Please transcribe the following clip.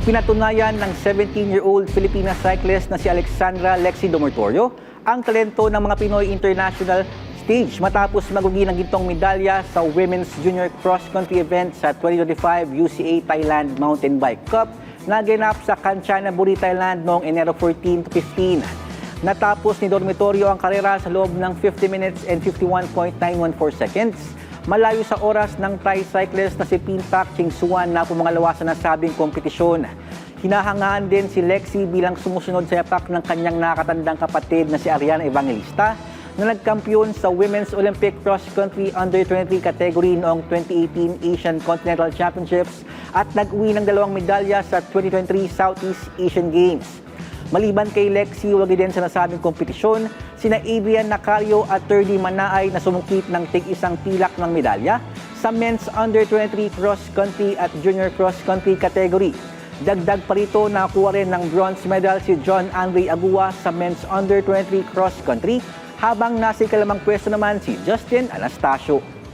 Pinatunayan ng 17-year-old Filipina cyclist na si Alexandra Lexi Domortorio ang talento ng mga Pinoy International stage matapos magugi ng gintong medalya sa Women's Junior Cross Country event sa 2025 UCA Thailand Mountain Bike Cup na ganap sa Kanchanaburi, Thailand noong Enero 14 to 15. Natapos ni Dormitorio ang karera sa loob ng 50 minutes and 51.914 seconds. Malayo sa oras ng Thai cyclist na si Pintak Chingsuan na pumangalawa sa nasabing kompetisyon. Hinahangaan din si Lexi bilang sumusunod sa yapak ng kanyang nakatandang kapatid na si Ariana Evangelista na nagkampiyon sa Women's Olympic Cross Country Under-23 category noong 2018 Asian Continental Championships at nag-uwi ng 2 medalya sa 2023 Southeast Asian Games. Maliban kay Lexi, wagi din sa nasabing kompetisyon, sina Adrian Nacario at Terdy Manaay na sumungkit ng tig-isang pilak ng medalya sa Men's Under-23 Cross Country at Junior Cross Country category. Dagdag pa rito, nakakuha rin ng bronze medal si John Andre Agua sa Men's Under-23 Cross Country, habang nasa ikalimang pwesto naman si Justin Anastasio.